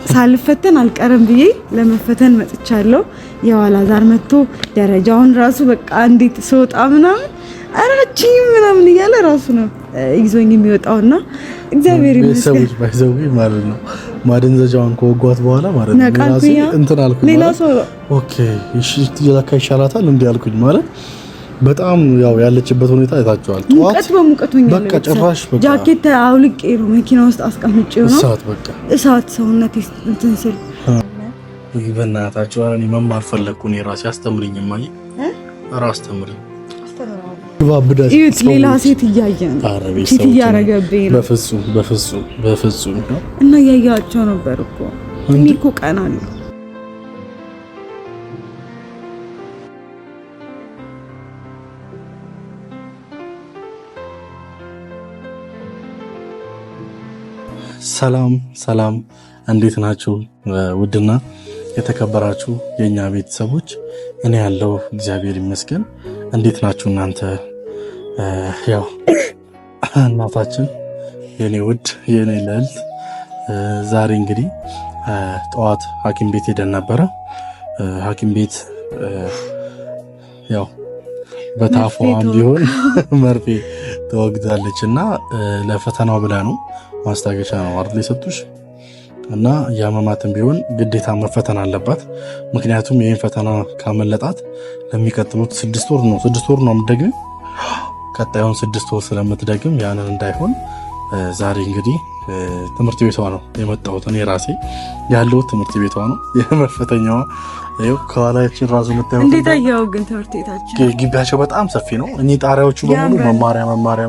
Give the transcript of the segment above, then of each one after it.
ሳልፈተን አልቀርም ብዬ ለመፈተን መጥቻለሁ። የዋላ ዛር መጥቶ ደረጃውን ራሱ በቃ እንዴት ስወጣ ምናምን አራቺኝ ምናምን እያለ ራሱ ነው ይዞኝ የሚወጣውና እግዚአብሔር ይመስገን። ሰዎች ባይዘው ማለት ነው ማደንዘጃውን ከወጓት በኋላ ማለት ነው ራሴ እንትን አልኩኝ። ሌላ ሰው ኦኬ እሺ ትየላካ ይሻላታል እንዴ አልኩኝ ማለት በጣም ያው ያለችበት ሁኔታ አይታችኋል። ሙቀት በሙቀቱኛ በቃ ጭራሽ በቃ ጃኬት አውልቄ ነው መኪና ውስጥ አስቀምጬው ነው እሳት በቃ እሳት ሰውነቴ እንትን ስል በእናታችሁ እኔ መማር ፈለኩ ነው ራሴ አስተምሪኝ ማይ ራስ አስተምሪኝ ባብዳሽ ሌላ ሴት እያየን ሴት እያረገብኝ ነው። በፍጹም እና ያያቸው ነበር እኮ እኔኮ ቀናል ሰላም እንዴት ናችሁ? ውድና የተከበራችሁ የኛ ቤተሰቦች እኔ ያለው እግዚአብሔር ይመስገን። እንዴት ናችሁ እናንተ? ያው እናታችን የኔ ውድ የኔ ልዕልት ዛሬ እንግዲህ ጠዋት ሐኪም ቤት ሄደን ነበረ። ሐኪም ቤት ያው በታፏም ቢሆን መርፌ ተወግዳለችና ለፈተናው ብላ ነው ማስታገሻ ነው አይደል የሰጡሽ? እና ያመማትም ቢሆን ግዴታ መፈተን አለባት። ምክንያቱም ይሄን ፈተና ካመለጣት ለሚቀጥሉት 6 ወር ነው የምትደግም። ቀጣዩን 6 ወር ስለምትደግም ያንን እንዳይሆን ዛሬ እንግዲህ ትምህርት ቤቷ ነው የመጣሁት። እኔ ራሴ ያለው ትምህርት ቤቷ ነው የመፈተኛዋ። ይኸው ከኋላችን ራሱ የምታዩት እንዴት አየው ግን ትምህርት ቤታችን ግቢያቸው በጣም ሰፊ ነው። እኚህ ጣሪያዎቹ በሙሉ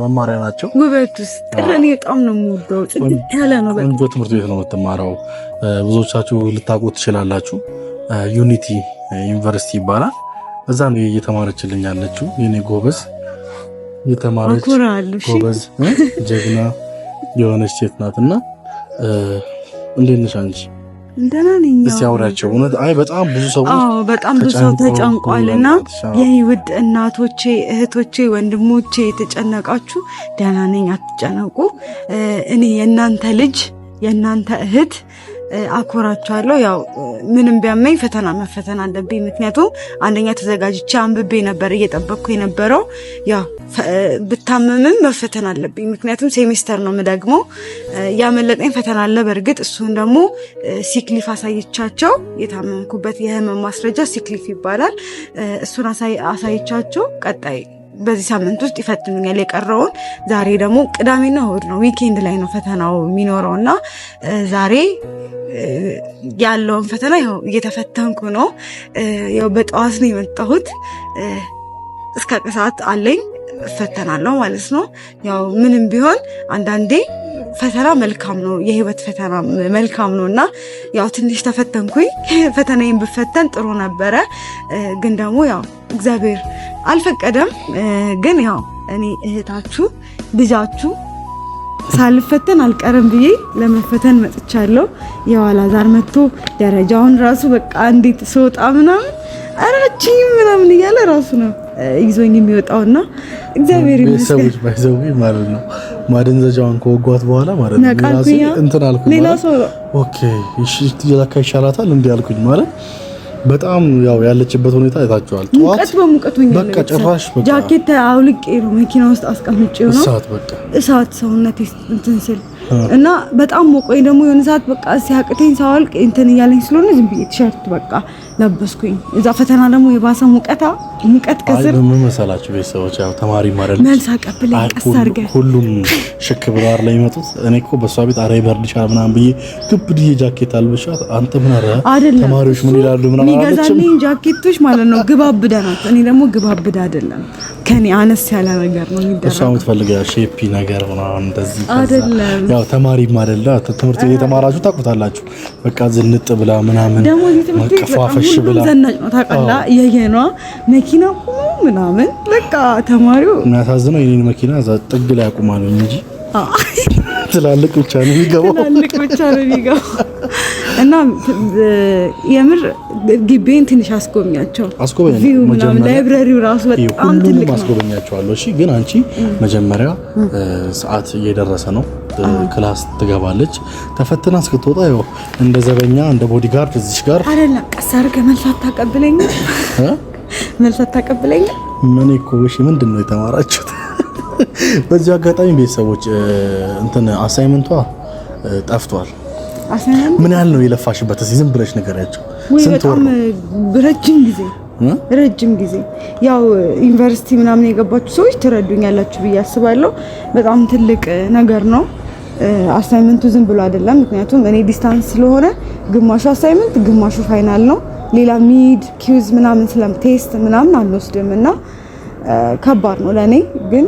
መማሪያ ናቸው። ውበቱስ እኔ በጣም ነው የምወደው። ጽድት ያለ ነው። በቃ እንጆ ትምህርት ቤት ነው የምትማረው። ብዙዎቻችሁ ልታውቁት ትችላላችሁ። ዩኒቲ ዩኒቨርሲቲ ይባላል። እዛ ነው እየተማረችልኝ ያለችው የኔ ጎበዝ የተማረች ጎበዝ ጀግና የሆነች ሴት ናትና እንዴት ነሽ አንቺ? እንደና ነኝ። እስቲ አውራቸው። እውነት አይ በጣም ብዙ ሰው ተጨንቋልና የኔ ውድ እናቶቼ፣ እህቶቼ፣ ወንድሞቼ የተጨነቃችሁ ደህና ነኝ፣ አትጨነቁ። እኔ የእናንተ ልጅ የእናንተ እህት አኮራቸዋለሁ። ያው ምንም ቢያመኝ ፈተና መፈተን አለብኝ። ምክንያቱም አንደኛ ተዘጋጅቼ አንብቤ ነበር እየጠበቅኩ የነበረው። ያው ብታመምም መፈተን አለብኝ። ምክንያቱም ሴሚስተር ነው የምደግመው። ያመለጠኝ ፈተና አለ። በእርግጥ እሱን ደግሞ ሲክሊፍ አሳይቻቸው፣ የታመምኩበት የህመም ማስረጃ ሲክሊፍ ይባላል። እሱን አሳይቻቸው ቀጣይ በዚህ ሳምንት ውስጥ ይፈትኑኛል የቀረውን። ዛሬ ደግሞ ቅዳሜና እሁድ ነው፣ ዊኬንድ ላይ ነው ፈተናው የሚኖረውና ዛሬ ያለውን ፈተና ያው እየተፈተንኩ ነው። ያው በጠዋት ነው የመጣሁት። እስከ ከሰዓት አለኝ እፈተናለሁ ማለት ነው። ያው ምንም ቢሆን አንዳንዴ ፈተና መልካም ነው፣ የህይወት ፈተና መልካም ነውና ያው ትንሽ ተፈተንኩኝ። ፈተናዬን ብፈተን ጥሩ ነበረ፣ ግን ደግሞ ያው እግዚአብሔር አልፈቀደም። ግን ያው እኔ እህታችሁ ልጃችሁ ሳልፈተን አልቀርም ብዬ ለመፈተን መጥቻለሁ። የዋላ ዛር መጥቶ ደረጃውን ራሱ በቃ እንዴት ስወጣ ምናምን አራቺኝ ምናምን እያለ ራሱ ነው ይዞኝ የሚወጣውና እግዚአብሔር ይመስገን። ሰዎች ባይዘው ማለት ነው ማደንዘጃውን ከወጓት በኋላ ማለት ነው ራሴ እንትን አልኩኝ። ሌላ ሰው ኦኬ እሺ ትየላካ ይሻላታል እንዴ አልኩኝ ማለት በጣም ያው ያለችበት ሁኔታ አይታችኋል። ሙቀት በሙቀቱኛ በቃ ጭራሽ በቃ ጃኬት አውልቄ ነው መኪና ውስጥ አስቀምጬው ነው እሳት በቃ እሳት ሰውነቴ እንትን ስል እና በጣም ሞቆኝ ደግሞ የሆነ ሰዓት በቃ ሲያቅተኝ ሳወልቅ እንትን እያለኝ ስለሆነ ዝም ብዬ ቲሸርት በቃ ለበስኩኝ። እዛ ፈተና ደግሞ የባሰ ሙቀት ከስር ምን መሰላችሁ ቤተሰቦች፣ ያው ተማሪ ማረል መልስ አቀብለኝ ቀስ አድርገህ ሁሉም ሽክ ብራር ላይ መጡት። እኔ እኮ በሷ ቤት አሬ በርድሻል ምናምን ብዬ ግብድዬ ጃኬት አልበሻት። አንተ ምን አረ ተማሪዎች ምን ይላሉ ምናምን የሚገዛልኝ ጃኬቶች ማለት ነው ግባብዳ ናት። እኔ ደግሞ ግባብዳ አይደለም ከኔ አነስ ያለ ነገር ነው የሚደረገው። እሷ የምትፈልገው ሼፒ ነገር ምናምን እንደዚህ አይደለም። ያው ተማሪም አይደለ ትምህርት ቤት የተማራችሁ ታውቁታላችሁ። በቃ ዝንጥ ብላ ምናምን ደግሞ ትምህርት ቤት መቀፋፈሽ ብላ ዘናጭ ነው ታውቃለህ። የየኗ መኪና ምናምን በቃ ተማሪው የሚያሳዝነው የኔን መኪና እዛ ጥግ ላይ አቁማለሁ እንጂ ትላልቅ ብቻ ነው የሚገባው። እና የምር ግቢን ትንሽ አስጎብኛቸው። ላይብረሪው ራሱ በጣም ትልቅ ነው። አስጎብኛቸዋለሁ። እሺ ግን አንቺ መጀመሪያ ሰዓት እየደረሰ ነው። ክላስ ትገባለች። ተፈትና እስክትወጣ ያው እንደ ዘበኛ እንደ ቦዲጋርድ እዚሽ ጋር አይደለም ቀስ አድርገህ መልሳት ታቀብለኝ መልሳት ታቀብለኝ። ምን እኮ እሺ ምንድነው የተማራችሁት? በዚህ አጋጣሚ ቤተሰቦች እንትን አሳይመንቷ ጠፍቷል። ምን ያህል ነው የለፋሽበት? እስኪ ዝም ብለሽ ንገሪያቸው። ስንት ወር? ረጅም ጊዜ ያው ዩኒቨርሲቲ ምናምን የገባችሁ ሰዎች ትረዱኛላችሁ ብዬ አስባለሁ። በጣም ትልቅ ነገር ነው። አሳይመንቱ ዝም ብሎ አይደለም። ምክንያቱም እኔ ዲስታንስ ስለሆነ ግማሹ አሳይመንት ግማሹ ፋይናል ነው። ሌላ ሚድ ኪውዝ ምናምን ስለም ቴስት ምናምን አንወስድም እና ከባድ ነው ለኔ። ግን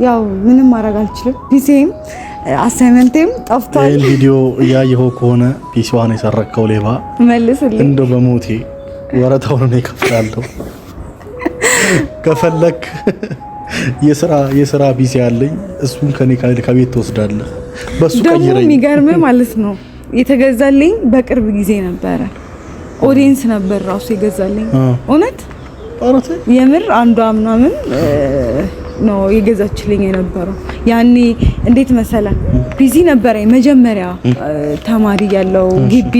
ያው ምንም ማድረግ አልችልም። ፒሲም አሳይመንቴም ጠፍቷል። ይሄን ቪዲዮ እያየኸው ከሆነ ፒሲዋን የሰረከው ሌባ መልስልኝ። እንደው በሞቴ ወረታውን ነው እከፍላለሁ። ከፈለክ የስራ ፒሲ አለኝ፣ እሱን ከኔ ከቤት ትወስዳለህ። በሱ ቀይረኝ። ደግሞ የሚገርም ማለት ነው የተገዛልኝ በቅርብ ጊዜ ነበረ። ኦዲየንስ ነበር ራሱ የገዛልኝ። እውነት የምር አንዷ ምናምን ነው የገዛችልኝ የነበረው። ያኔ እንዴት መሰለ ፒሲ ነበረ መጀመሪያ ተማሪ ያለው ግቢ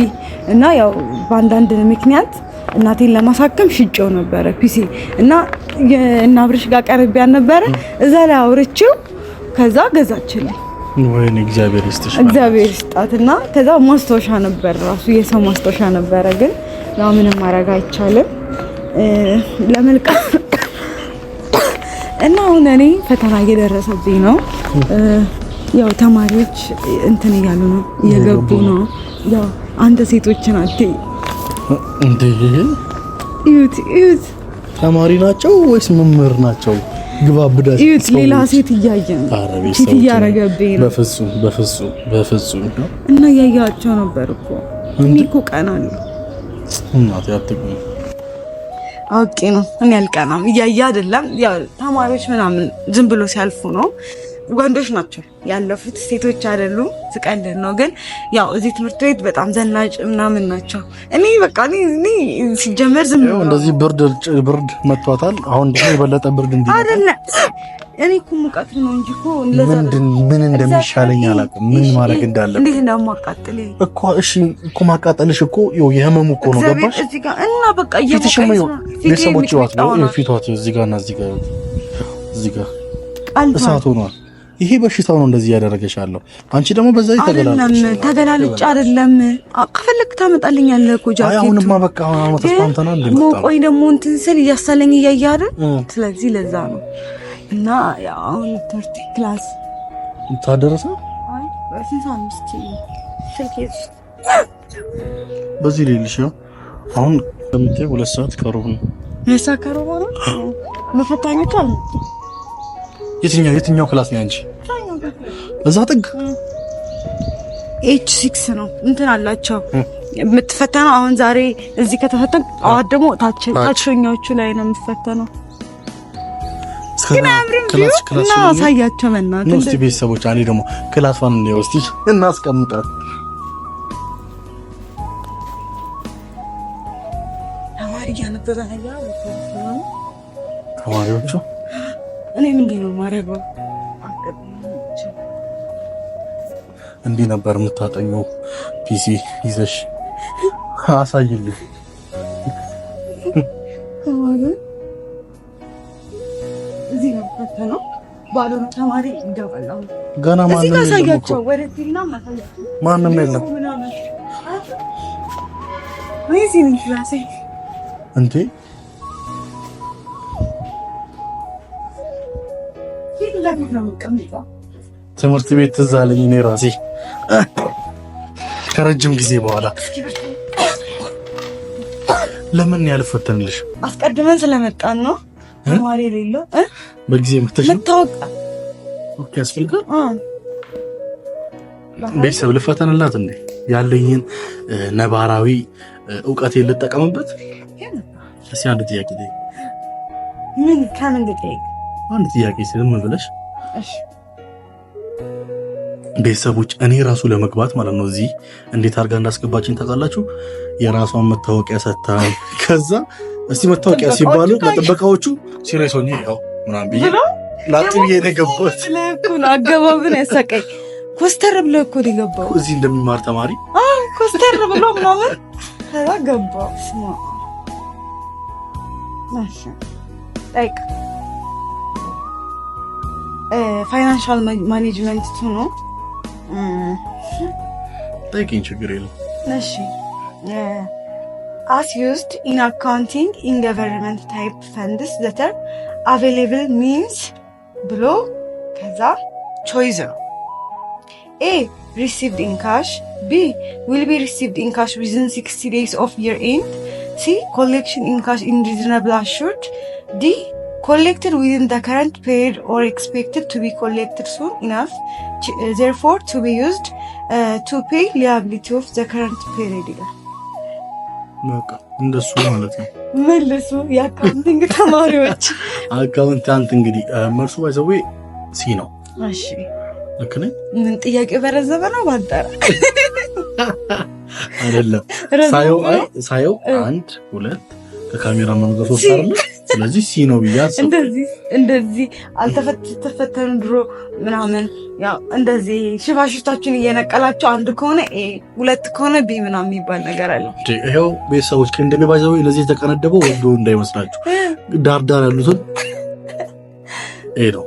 እና ያው በአንዳንድ ምክንያት እናቴን ለማሳከም ሽጬው ነበረ ፒሲ እና አብርሽ ጋር ቀርቢያን ነበረ። እዛ ላይ አውርቼው ከዛ ገዛችልኝ። ወይኔ እግዚአብሔር ይስጥሽ። እግዚአብሔር ይስጣትና ከዛ ማስታወሻ ነበር ራሱ የሰው ማስታወሻ ነበረ። ግን ያው ምንም ማድረግ አይቻልም ለመልቀስ እና አሁን እኔ ፈተና እየደረሰብኝ ነው። ያው ተማሪዎች እንትን እያሉ ነው እየገቡ ነው። ያው አንተ ሴቶችን አትይ እንዴ? እዩት ተማሪ ናቸው ወይስ መምህር ናቸው? ግባብዳስ እዩት። ሌላ ሴት እያየ ነው ሴት እያረገብኝ ነው። በፍጹም እና እያያቸው ነበር እኮ እኔ እኮ ቀናለሁ። እናቴ አትቁም። አውቄ ነው እኔ አልቀናም። እያየ አይደለም ያው ተማሪዎች ምናምን ዝም ብሎ ሲያልፉ ነው። ወንዶች ናቸው ያለፉት፣ ሴቶች አይደሉም። ስቀልድ ነው። ግን ያው እዚህ ትምህርት ቤት በጣም ዘናጭ ምናምን ናቸው። እኔ በቃ እኔ ሲጀመር ዝም ብሎ እንደዚህ ብርድ መጥቷታል። አሁን ደግሞ የበለጠ ብርድ እንዲህ አይደለም። እኔ እኮ ሙቀት ነው እንጂ እኮ ምን እንደሚሻለኝ አላውቅም። ምን ማድረግ እንዳለብኝ እንዴት እንደማቃጠል እኮ እሺ እኮ ማቃጠልሽ እኮ የህመሙ እኮ ነው። ገባሽ? እዚህ ጋር እና በቃ ቤተሰቦች ይዋት ነው ፊቷት እዚህ ጋርና እዚህ ጋር እሳት ሆኗል። ይሄ በሽታው ነው እንደዚህ ያደረገሽ ያለው። አንቺ ደግሞ በዛ ተገላልጭ አይደለም። ከፈለክ ታመጣልኛለህ እኮ ጃኬቱ። አሁንማ በቃ አሁን ተስማምተናል። እንደመጣ ቆይ ደግሞ እንትን ስል እያሳለኝ እያየህ አይደል? ስለዚህ ለዛ ነው እና ያው አሁን ትምህርት ክላስ ታደረሰ። አይ በ5 ስልኬት በዚህ ልልሽ ነው አሁን ከምቴ 2 ሰዓት ከሩብ ነው። ከሩብ ነው መፈታኞች አሉ። የትኛው ክላስ ነው አንቺ? እዛ ጥግ H6 ነው እንትን አላቸው የምትፈተነው። አሁን ዛሬ እዚህ ከተፈተን አዋት ደግሞ ታችኛዎቹ ላይ ነው የምትፈተነው። ክላስ አሳያቸው በእናትህ። ነው እስቲ ቤተሰቦች አንዴ ደግሞ ክላሷን ነው እስቲ እናስቀምጣት። ተማሪዎቹ እኔ ምንድን ነው የማደርገው? እንዲህ ነበር የምታጠኘው ፒሲ ይዘሽ አሳይልኝ። እዚህ ነው ፈተናው። ባዶ ነው ተማሪ ይገባል። ገና ማንም የለም እኮ ማንም የለም እንዴ? ትምህርት ቤት ትዝ አለኝ እኔ ራሴ ከረጅም ጊዜ በኋላ። ለምን ያልፈተንልሽ? አስቀድመን ስለመጣን ነው። ተማሪ የሌለው በጊዜ መተሽ መታወቃ ኦኬ ያስፈልጋል። ቤተሰብ ልፈተንላት እንዴ? ያለኝን ነባራዊ እውቀቴን ልጠቀምበት። እስኪ አንድ ጥያቄ ጠይቅ። ምን ከምን ልጠይቅ? አንድ ጥያቄ ዝም ብለሽ። እሺ ቤተሰቦች እኔ ራሱ ለመግባት ማለት ነው እዚህ እንዴት አድርጋ እንዳስገባችን ታውቃላችሁ? የራሷን መታወቂያ ሰጥታኝ ከዛ እስቲ መታወቂያ ሲባሉ ለጥበቃዎቹ ሲሪየስ ሆኜ ያው ምናምን ብዬ ላጥ ብዬ ነው የገባሁት። አገባብን ያሳቀኝ ኮስተር ብለህ እኮ ነው የገባው እዚህ እንደሚማር ተማሪ ኮስተር ብሎ ምናምን ከዛ ገባው። ስማ ማሻ ላይክ ፋይናንሻል ማኔጅመንት ቱ ነው ጠይቂኝ፣ ችግር የለም። እሺ as used in accounting in government type funds that are available means ብሎ ከዛ ቾይስ ነው። A received in cash, B will be received in cash within 60 days of year end, C collection in cash in reasonable assured, D collected within the current period or expected to be collected soon enough, therefore to be used to pay liability of the current period ይላል። በቃ እንደሱ ማለት ነው። መልሱ የአካውንቲንግ ተማሪዎች። አካውንታንት እንግዲህ መልሱ ባይዘዌ ሲ ነው። እሺ ልክ ነኝ? ምን ጥያቄው በረዘበ ነው ባጠረ አይደለም። ሳየው 1 2 ከካሜራ መንገር ሶስት አይደል? ስለዚህ ሲ ነው ብያስ። እንደዚህ አልተፈተኑ ድሮ ምናምን ያው እንደዚህ ሽፋሽፍታችሁን እየነቀላችሁ አንድ ከሆነ ኤ ሁለት ከሆነ ቢ ምናምን የሚባል ነገር አለ። ይሄው ቤተሰቦች ከእንደኔ ባይዘው ለዚህ የተቀነደበው ወዶ እንዳይመስላችሁ ዳርዳር ያሉትን ኤ ነው።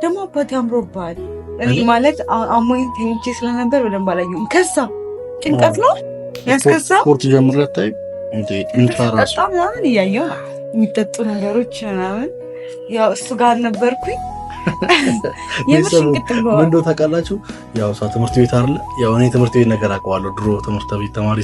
ደግሞ አባቴ አምሮባል። እኔ ማለት አሞኝ ተኝቼ ስለነበር በደንብ አላየሁም። ከዛ ጭንቀት ነው ያስከሳ ስፖርት ጀምረህ ታይ እንታራስ በጣም ምናምን እያየሁ የሚጠጡ ነገሮች ምናምን ያው እሱ ጋር ነበርኩኝ። ምንድነው ታውቃላችሁ? ያው እሷ ትምህርት ቤት አይደለ? ያው እኔ ትምህርት ቤት ነገር አውቀዋለሁ። ድሮ ትምህርት ቤት ተማሪ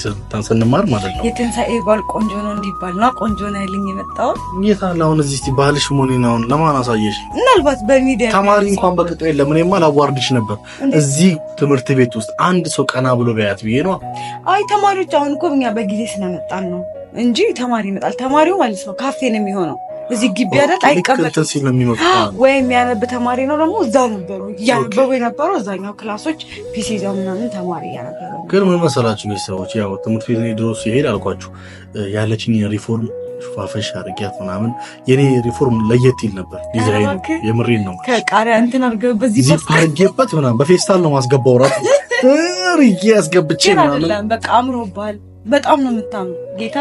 ስንማር ማለት ነው። የትንሣኤ በዓል ቆንጆ ነው እንዲባል ነው። ቆንጆ ነው ያለኝ የመጣው የታለ? አሁን እዚህ እስቲ ባህልሽ ሞኒና አሁን ለማን አሳየሽ? ምናልባት በሚዲያ ተማሪ እንኳን በቅጡ የለም። እኔማ ላዋርድሽ ነበር። እዚህ ትምህርት ቤት ውስጥ አንድ ሰው ቀና ብሎ ቢያት ብዬ ነው። አይ ተማሪዎች አሁን እኮ እኛ በጊዜ ስለመጣን ነው እንጂ ተማሪ ይመጣል። ተማሪው ማለት ነው ካፌ ነው የሚሆነው። እዚህ ግቢ አይደል አይቀመጥም ወይም ያነብ ተማሪ ነው ደግሞ እዛው ነበሩ ያነበቡ የነበረው እዛኛው ክላሶች ፒሲ ይዘው ምናምን ተማሪ ያነበሩ። ግን ምን መሰላችሁ ቤተሰቦች፣ ያው ትምህርት ቤት ድሮ ሲሄድ አልኳችሁ ያለችኝ ሪፎርም ፋፈሽ አድርጊያት ምናምን የኔ ሪፎርም ለየት ይል ነበር። ዲዛይኑ የምሬን ነው። ከቃሪያ እንትን አድርገው በዚህ አድርጌበት ምናምን በፌስታል ነው ማስገባው ራት ሪጌ ያስገብቼ ምናምን በቃ አምሮባል። በጣም ነው የምታምሩ ጌታ።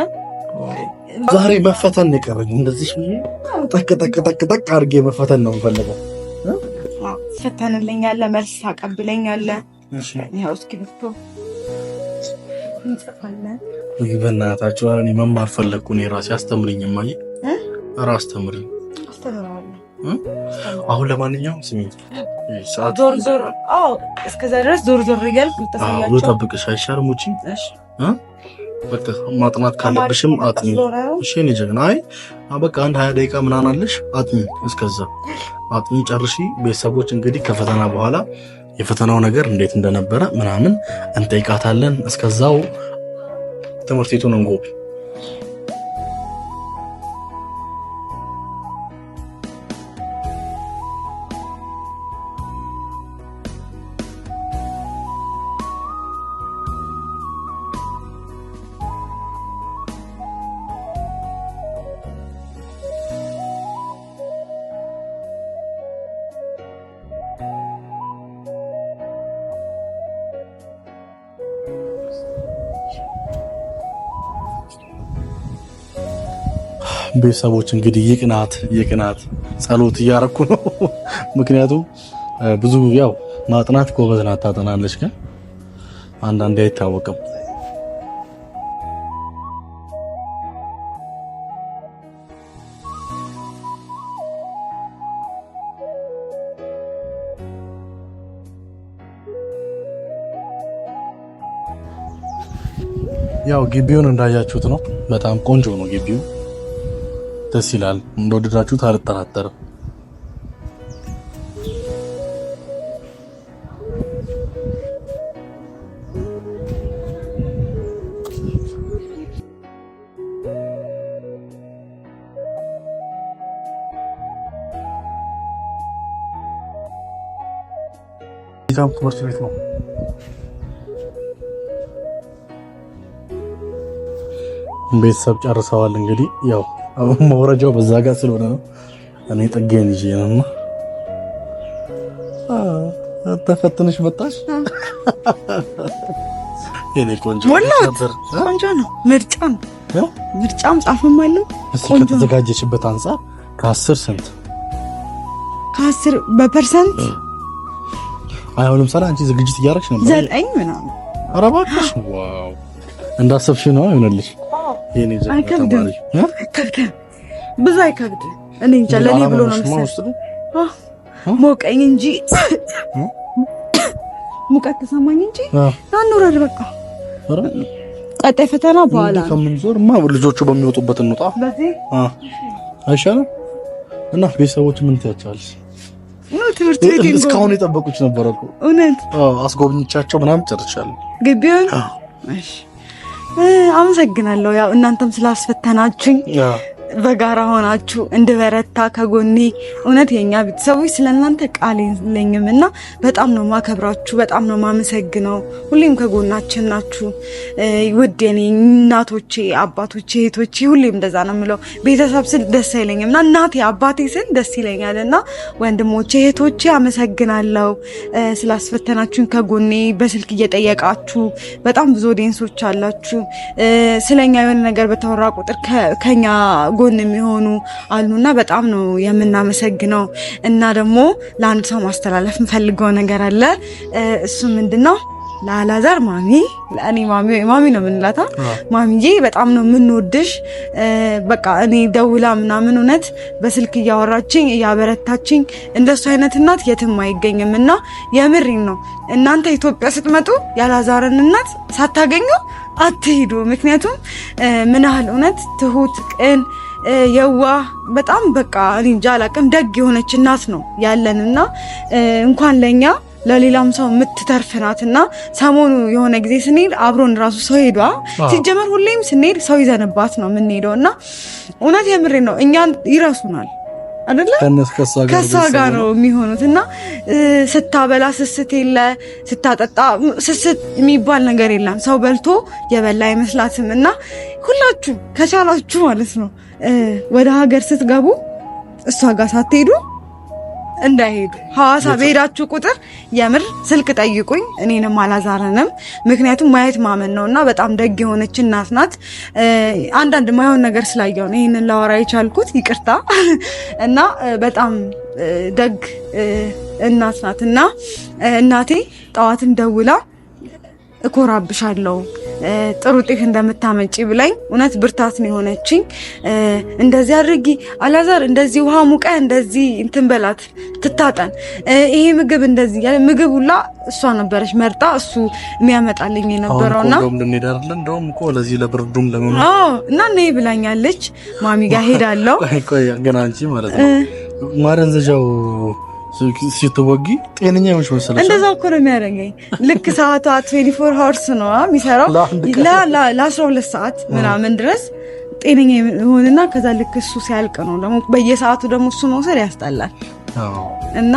ዛሬ መፈተን ነው የቀረኝ። እንደዚህ ጠቅ ጠቅ ጠቅ ጠቅ አድርጌ መፈተን ነው የምፈልገው። ፈተንልኛለህ፣ መልስ ታቀብለኛለህ። ያው እስክሪብቶ እንጽፋለን። በእናታችሁ እኔ መማር ፈለግኩ። እኔ ራሴ አስተምሪኝ እማዬ፣ ኧረ አስተምሪኝ። አሁን ለማንኛውም ስሚ ዞር ዞር እስከዛ ድረስ ዞር ዞር እያልኩ ተሳያቸው ልጠብቅሽ አይሻልም? ውጪ በቃ ማጥናት ካለብሽም አጥኚ። እሺ እኔ ጀግና። አይ በቃ 20 ደቂቃ ምናምን አለሽ አጥኚ። እስከዛ አጥኚ ጨርሺ። ቤተሰቦች እንግዲህ ከፈተና በኋላ የፈተናው ነገር እንዴት እንደነበረ ምናምን እንጠይቃታለን። እስከዛው ትምህርት ቤቱን እንጎብ። ቤተሰቦች እንግዲህ የቅናት ጸሎት እያረኩ ነው። ምክንያቱም ብዙ ያው ማጥናት ጎበዝ ናት ታጠናለች፣ ግን አንዳንዴ አይታወቅም። ያው ግቢውን እንዳያችሁት ነው። በጣም ቆንጆ ነው ግቢው። ደስ ይላል። እንደወደዳችሁት አልጠራጠርም። ሂሳብ ትምህርት ቤት ነው። ቤተሰብ ጨርሰዋል። እንግዲህ ያው መውረጃው በዛ ጋር ስለሆነ ነው። እኔ ጥጌን ይዤ ነው። ተፈትነሽ መጣሽ? የኔ ቆንጆ ቆንጆ ነው። ምርጫም ጻፈም አለው። እስኪ ከተዘጋጀችበት አንፃር ከ10 ስንት? ከ10 በፐርሰንት አሁን ለምሳሌ አንቺ ዝግጅት እያደረግሽ ነበር 9 ምናምን። ኧረ እባክሽ ዋው! እንዳሰብሽ ነው ይሆነልሽ። የኔ አይከብድም። ብዙ አይከብድም። እኔ እንጃ ለኔ ብሎ ነው መሰለኝ ሞቀኝ እንጂ ሙቀት ተሰማኝ እንጂ አንወረድ በቃ። ቀጣይ ፈተና በኋላ ከምንዞርማ ልጆቹ በሚወጡበት እንውጣ። በዚህ አይሻልም? እና ቤተሰቦች ምን ትያቻለሽ? ነው ትምህርት ቤት እስካሁን የጠበቁች ነበር እኮ እውነት። አስጎብኝቻቸው ምናምን ጨርሻለሁ ግቢውን። እሺ አመሰግናለሁ። ያው እናንተም ስላስፈተናችሁኝ በጋራ ሆናችሁ እንድበረታ ከጎኔ እውነት የኛ ቤተሰቦች ስለናንተ ቃል የለኝም እና በጣም ነው ማከብራችሁ፣ በጣም ነው ማመሰግነው። ሁሌም ከጎናችን ናችሁ። ውድ የኔ እናቶቼ፣ አባቶቼ፣ እህቶቼ ሁሌም እንደዛ ነው የምለው። ቤተሰብ ስል ደስ አይለኝም እና እናቴ አባቴ ስል ደስ ይለኛል እና ወንድሞቼ፣ እህቶቼ አመሰግናለሁ ስላስፈተናችሁን ከጎኔ በስልክ እየጠየቃችሁ በጣም ብዙ ኦዲየንሶች አላችሁ። ስለኛ የሆነ ነገር በተወራ ቁጥር ከኛ ጎን የሚሆኑ አሉና በጣም ነው የምናመሰግነው። እና ደግሞ ለአንድ ሰው ማስተላለፍ እንፈልገው ነገር አለ። እሱ ምንድነው? ለአላዛር ማሚ፣ ለእኔ ማሚ ነው የምንላታ። ማሚዬ በጣም ነው የምንወድሽ። በቃ እኔ ደውላ ምናምን እውነት በስልክ እያወራችኝ እያበረታችኝ እንደሱ አይነት እናት የትም አይገኝም እና የምሪን ነው። እናንተ ኢትዮጵያ ስትመጡ የአላዛርን እናት ሳታገኙ አትሄዱ። ምክንያቱም ምን ያህል እውነት ትሁት፣ ቅን፣ የዋ በጣም በቃ እኔ እንጃ አላውቅም ደግ የሆነች እናት ነው ያለንና እንኳን ለኛ ለሌላም ሰው የምትተርፍናትና ሰሞኑ የሆነ ጊዜ ስንሄድ አብሮን ራሱ ሰው ሄዷ። ሲጀመር ሁሌም ስንሄድ ሰው ይዘንባት ነው የምንሄደውና እውነት የምሬ ነው እኛን ይረሱናል አይደለ? ከሷ ጋር ነው የሚሆኑትና ስታበላ ስስት የለ፣ ስታጠጣ ስስት የሚባል ነገር የለም። ሰው በልቶ የበላ አይመስላትም። እና ሁላችሁ ከቻላችሁ ማለት ነው ወደ ሀገር ስትገቡ እሷ ጋር ሳትሄዱ እንዳይሄዱ። ሐዋሳ በሄዳችሁ ቁጥር የምር ስልክ ጠይቁኝ፣ እኔንም አላዛረንም። ምክንያቱም ማየት ማመን ነውና በጣም ደግ የሆነች እናት ናት። አንዳንድ ማይሆን ነገር ስላየው ነው ይሄንን ላወራ የቻልኩት፣ ይቅርታ። እና በጣም ደግ እናት ናትና እናቴ ጠዋትም ደውላ እኮራብሻለሁ ጥሩ ውጤት እንደምታመጪ ብላኝ እውነት ብርታት ነው የሆነችኝ። እንደዚህ አድርጊ አላዛር፣ እንደዚህ ውሃ ሙቀ፣ እንደዚህ እንትን በላት ትታጠን፣ ይሄ ምግብ እንደዚህ ያለ ምግብ ሁላ እሷ ነበረች መርጣ እሱ የሚያመጣልኝ የነበረውና እንደውም እኮ ለዚህ ለብርዱም ለምን እና ነይ ብላኛለች። ማሚ ጋር ሄዳለሁ። ቆይ ግን አንቺ ማለት ነው ማረንዘጃው ሲተወጊ ጤነኛ ይሆንሽ መሰለሽ? እንደዛ እኮ ነው የሚያደርገኝ። ልክ ሰዓቷ 24 hours ነው የሚሰራው ለ12 ሰዓት ምናምን ድረስ ጤነኛ ይሆንና ከዛ ልክ እሱ ሲያልቅ ነው ደግሞ በየሰዓቱ ደግሞ እሱ መውሰድ ያስጠላል። እና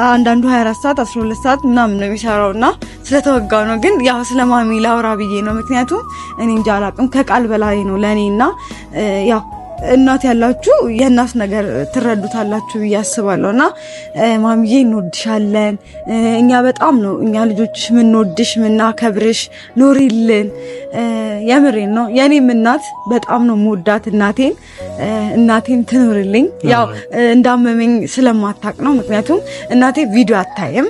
አንዳንዱ 24 ሰዓት 12 ሰዓት ምናምን ነው የሚሰራውና ስለተወጋው ነው። ግን ያው ስለማሚ ላውራ ብዬ ነው። ምክንያቱም እኔ እንጃ አላውቅም ከቃል በላይ ነው ለኔና ያው እናት ያላችሁ የእናት ነገር ትረዱታላችሁ ብዬ አስባለሁና ማሚዬ እንወድሻለን። እኛ በጣም ነው እኛ ልጆችሽ ምንወድሽ ምናከብርሽ፣ ኖሪልን። የምሬን ነው። የኔም እናት በጣም ነው የምወዳት እናቴን ትኖርልኝ። ያው እንዳመመኝ ስለማታቅ ነው። ምክንያቱም እናቴ ቪዲዮ አታይም።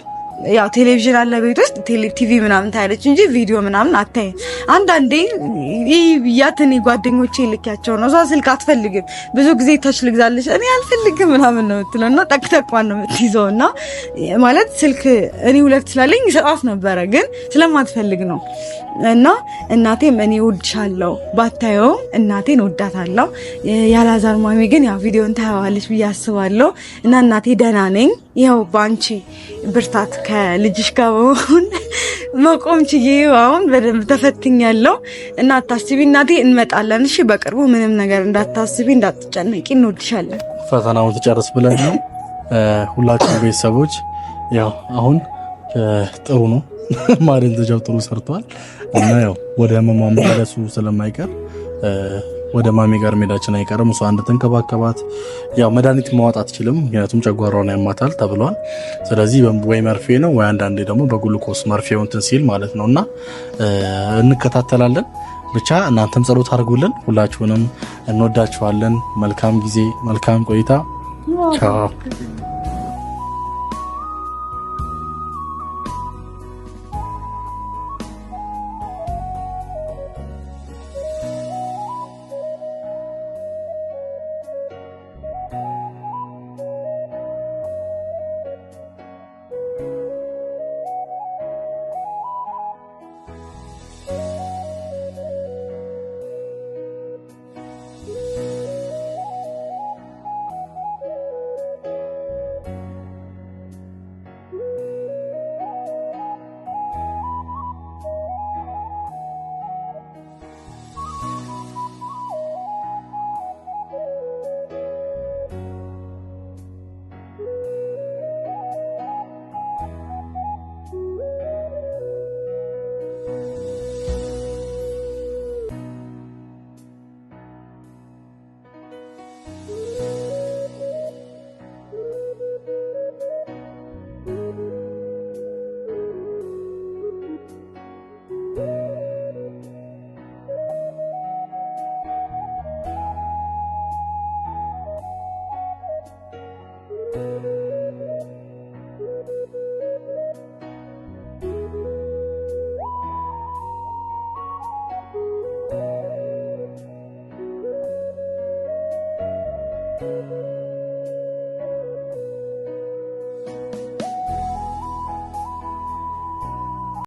ያው ቴሌቪዥን አለ ቤት ውስጥ ቲቪ ምናምን ታያለች እንጂ ቪዲዮ ምናምን አታይም። አንዳንዴ ያተኔ ጓደኞቼ ልኪያቸው ነው። እሷ ስልክ አትፈልግም። ብዙ ጊዜ ታች ልግዛለች እኔ አልፈልግም ምናምን ነው የምትለውና ጠቅጠቋን ነው የምትይዘውና ማለት ስልክ እኔ ሁለት ስላለኝ ይሰጣት ነበረ ግን ስለማትፈልግ ነው። እና እናቴም እኔ እወድሻለሁ ባታየውም እናቴን እወዳታለሁ። ያላዛር ማሚ ግን ያው ቪዲዮን ታያዋለች ብዬ አስባለሁ። እና እናቴ ደህና ነኝ። ያው ባንቺ ብርታት ከልጅሽ ጋር መቆም ችዬ አሁን በደንብ ተፈትኛለሁ። እና አታስቢ እናቴ እንመጣለን። እሺ በቅርቡ ምንም ነገር እንዳታስቢ እንዳትጨነቂ፣ እንወድሻለን። ፈተናውን ትጨርስ ብለን ነው ሁላችሁም ቤተሰቦች ያው አሁን ጥሩ ነው። ማደንዘዣው ጥሩ ሰርቷል እና ያው ወደ ህመሟ መመለሱ ስለማይቀር ወደ ማሚ ጋር መሄዳችን አይቀርም። እሷ እንድትንከባከባት ያው መድኃኒት ማዋጥ አትችልም፣ ምክንያቱም ጨጓራውን ያማታል ተብሏል። ስለዚህ ወይ መርፌ ነው ወይ አንዳንዴ ደግሞ በግሉኮስ መርፌው እንትን ሲል ማለት ነውና እንከታተላለን። ብቻ እናንተም ጸሎት አድርጉልን። ሁላችሁንም እንወዳችኋለን። መልካም ጊዜ፣ መልካም ቆይታ። ቻው። you.